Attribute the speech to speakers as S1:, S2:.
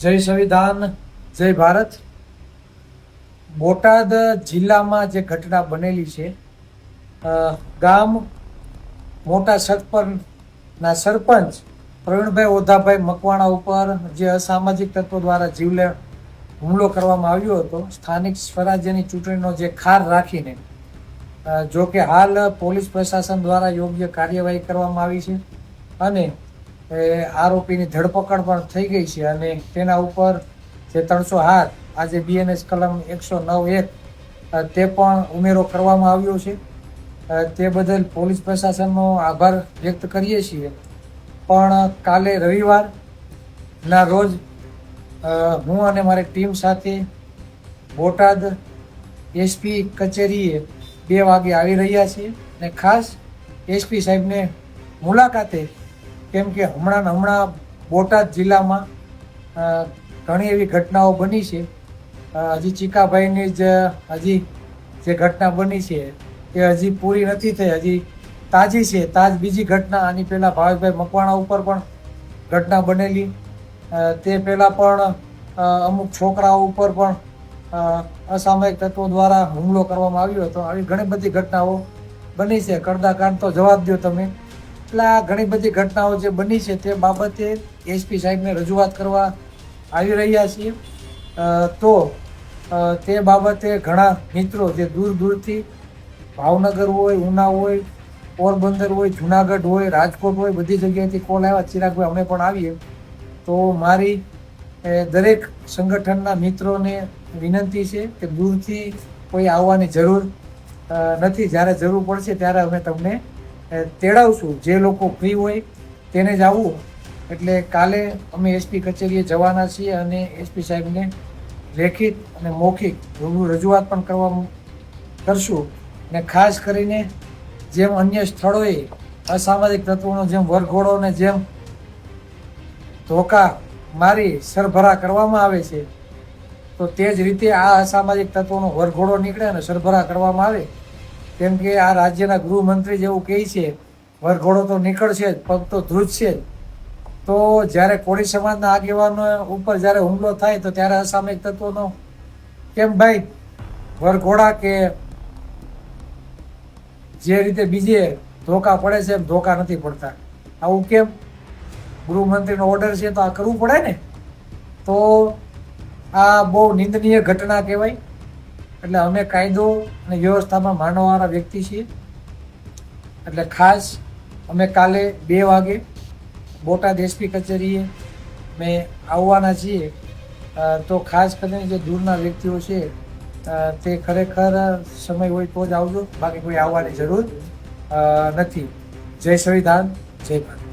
S1: જય સંવિધાન, જય ભારત. બોટાદ જિલ્લામાં જે ઘટના બનેલી છે, ગામ મોટા સતપરના સરપંચ પ્રવીણભાઈ ઓધાભાઈ મકવાણા ઉપર જે અસામાજિક તત્વો દ્વારા જીવલેણ હુમલો કરવામાં આવ્યો હતો સ્થાનિક સ્વરાજ્યની ચૂંટણીનો જે ખાર રાખીને, જો કે હાલ પોલીસ પ્રશાસન દ્વારા યોગ્ય કાર્યવાહી કરવામાં આવી છે અને આરોપીની ધરપકડ પણ થઈ ગઈ છે અને તેના ઉપર જે 307 આજે BNS કલમ 109(1) તે પણ ઉમેરો કરવામાં આવ્યો છે. તે બદલ પોલીસ પ્રશાસનનો આભાર વ્યક્ત કરીએ છીએ. પણ કાલે રવિવારના રોજ હું અને મારી ટીમ સાથે બોટાદ SP કચેરીએ 2 વાગે આવી રહ્યા છીએ અને ખાસ SP સાહેબને મુલાકાતે, કેમ કે હમણાં બોટાદ જિલ્લામાં ઘણી એવી ઘટનાઓ બની છે. હજી ચીકાભાઈની જ જે ઘટના બની છે એ હજી પૂરી નથી થઈ, હજી તાજી છે. બીજી ઘટના આની પહેલાં ભાવેશભાઈ મકવાણા ઉપર પણ ઘટના બનેલી, તે પહેલાં પણ અમુક છોકરાઓ ઉપર પણ અસામયિક તત્વો દ્વારા હુમલો કરવામાં આવ્યો હતો. આવી ઘણી બધી ઘટનાઓ બની છે. કરદાકાંડ તો જવાબ દો તમે. એટલે આ ઘણી બધી ઘટનાઓ જે બની છે તે બાબતે SP સાહેબને રજૂઆત કરવા આવી રહ્યા છીએ. તો તે બાબતે ઘણા મિત્રો જે દૂરથી ભાવનગર હોય, ઉના હોય, પોરબંદર હોય, જુનાગઢ હોય, રાજકોટ હોય, બધી જગ્યાએથી કોલ આવ્યા. ચિરાગભાઈ અમે પણ આવીએ. તો મારી દરેક સંગઠનના મિત્રોને વિનંતી છે કે દૂરથી કોઈ આવવાની જરૂર નથી. જ્યારે જરૂર પડશે ત્યારે અમે તમને તેડાવશું. જે લોકો ફ્રી હોય તેને જ આવવું. એટલે કાલે અમે SP કચેરીએ જવાના છીએ અને SP સાહેબને લેખિત અને મૌખિક રજૂઆત પણ કરશું. અને ખાસ કરીને જેમ અન્ય સ્થળોએ અસામાજિક તત્વોનો જેમ વરઘોડો ને જેમ ધોકા મારી સરભરા કરવામાં આવે છે, તો તે જ રીતે આ અસામાજિક તત્વોનો વરઘોડો નીકળે અને સરભરા કરવામાં આવે. કેમ કે આ રાજ્યના ગૃહમંત્રી જેવું કહે છે વરઘોડો તો નીકળશે જ, પગ તો ધ્રુજશે જ. તો જ્યારે કોળી સમાજના આગેવાનો ઉપર જ્યારે હુમલો થાય તો ત્યારે અસામયિક તત્વોનો કેમ ભાઈ વરઘોડા કે જે રીતે બીજે ધોકા પડે છે એમ ધોકા નથી પડતા? આવું કેમ? ગૃહમંત્રીનો ઓર્ડર છે તો આ કરવું પડે ને. તો આ બહુ નિંદનીય ઘટના કહેવાય. એટલે અમે કાયદો અને વ્યવસ્થામાં માનવાવાળા વ્યક્તિ છીએ. એટલે ખાસ અમે કાલે 2 વાગે બોટાદ SP કચેરીએ મેં આવવાના છીએ. તો ખાસ કરીને જે દૂરના વ્યક્તિઓ છે તે ખરેખર સમય હોય તો જ આવજો, બાકી કોઈ આવવાની જરૂર નથી. જય સંવિધાન, જય ભારત.